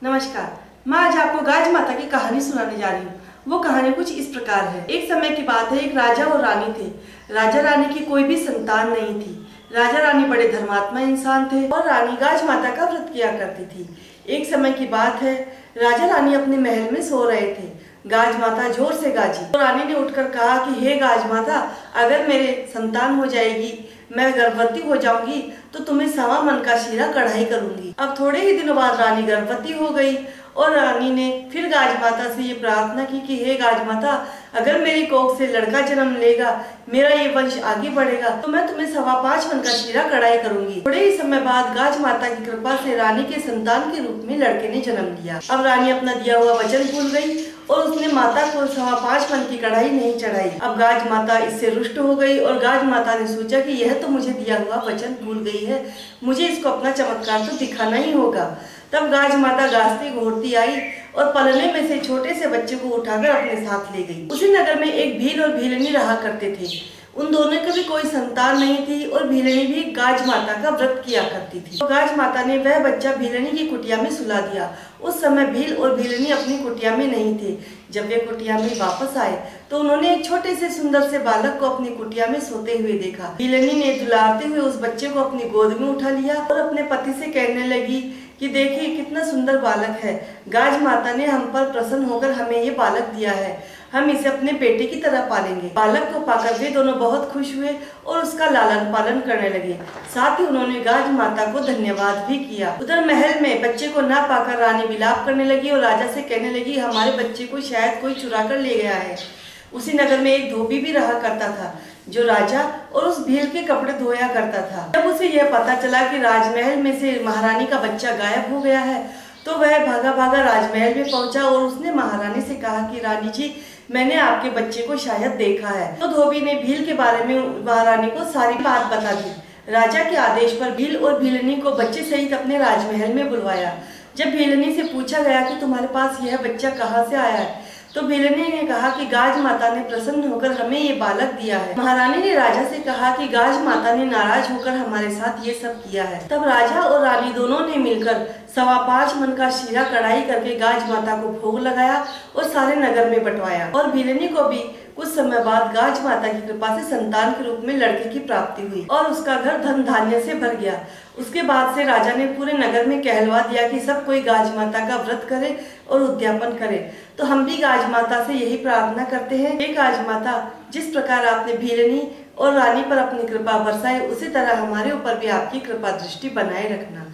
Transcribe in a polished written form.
नमस्कार। मैं आज आपको गाज माता की कहानी सुनाने जा रही हूँ। वो कहानी कुछ इस प्रकार है। एक समय की बात है, एक राजा और रानी थे। राजा रानी की कोई भी संतान नहीं थी। राजा रानी बड़े धर्मात्मा इंसान थे और रानी गाज माता का व्रत किया करती थी। एक समय की बात है, राजा रानी अपने महल में सो रहे थे। गाज माता जोर से गाजी तो रानी ने उठकर कहा कि हे गाज माता, अगर मेरे संतान हो जाएगी, मैं गर्भवती हो जाऊंगी तो तुम्हें 1.25 मन का शीरा कढ़ाई करूंगी। अब थोड़े ही दिनों बाद रानी गर्भवती हो गई और रानी ने फिर गाज माता से ये प्रार्थना की कि हे गाज माता, अगर मेरी कोख से लड़का जन्म लेगा, मेरा ये वंश आगे बढ़ेगा, तो मैं तुम्हें 5.25 मन का शीरा कढ़ाई करूंगी। थोड़े ही समय बाद गाज माता की कृपा से रानी के संतान के रूप में लड़के ने जन्म लिया। अब रानी अपना दिया हुआ वचन भूल गई और उसने माता को 5.25 मन की कढ़ाई नहीं चढ़ाई। अब गाज माता इससे रुष्ट हो गई और गाज माता ने सोचा कि यह तो मुझे दिया हुआ वचन भूल गई है, मुझे इसको अपना चमत्कार तो दिखाना ही होगा। तब गाज माता गाजती घोड़ती आई और पलने में से छोटे से बच्चे को उठाकर अपने साथ ले गई। उसी नगर में एक भील और भीलनी रहा करते थे। उन दोनों की भी कोई संतान नहीं थी और भीलनी भी गाज माता का व्रत किया करती थी। तो गाज माता ने वह बच्चा भीलनी की कुटिया में सुला दिया। उस समय भील और भीलनी अपनी कुटिया में नहीं थे। जब वे कुटिया में वापस आए तो उन्होंने एक छोटे से सुंदर से बालक को अपनी कुटिया में सोते हुए देखा। भीलनी ने दुलारते हुए उस बच्चे को अपनी गोद में उठा लिया और अपने पति से कहने लगी कि देखिए कितना सुंदर बालक है, गाज माता ने हम पर प्रसन्न होकर हमें ये बालक दिया है, हम इसे अपने बेटे की तरह पालेंगे। बालक को पाकर वे दोनों बहुत खुश हुए और उसका लालन पालन करने लगे। साथ ही उन्होंने गाज माता को धन्यवाद भी किया। उधर महल में बच्चे को ना पाकर रानी विलाप करने लगी और राजा से कहने लगी, हमारे बच्चे को शायद कोई चुरा कर ले गया है। उसी नगर में एक धोबी भी रहा करता था जो राजा और उस भील के कपड़े धोया करता था। जब उसे यह पता चला कि राजमहल में से महारानी का बच्चा गायब हो गया है तो वह भागा भागा राजमहल में पहुंचा और उसने महारानी से कहा कि रानी जी, मैंने आपके बच्चे को शायद देखा है। तो धोबी ने भील के बारे में महारानी को सारी बात बता दी। राजा के आदेश पर भील और भीलनी को बच्चे सहित अपने राजमहल में बुलवाया। जब भीलनी से पूछा गया कि तुम्हारे पास यह बच्चा कहाँ से आया है, तो भीलनी ने कहा कि गाज माता ने प्रसन्न होकर हमें ये बालक दिया है। महारानी ने राजा से कहा कि गाज माता ने नाराज होकर हमारे साथ ये सब किया है। तब राजा और रानी दोनों ने मिलकर 5.25 मन का शीरा कढ़ाई करके गाज माता को भोग लगाया और सारे नगर में बंटवाया। और भीलनी को भी कुछ समय बाद गाज माता की कृपा से संतान के रूप में लड़के की प्राप्ति हुई और उसका घर धन धान्य से भर गया। उसके बाद से राजा ने पूरे नगर में कहलवा दिया कि सब कोई गाज माता का व्रत करे और उद्यापन करे। तो हम भी गाज माता से यही प्रार्थना करते हैं, हे गाज माता, जिस प्रकार आपने भीलनी और रानी पर अपनी कृपा बरसाई, उसी तरह हमारे ऊपर भी आपकी कृपा दृष्टि बनाए रखना।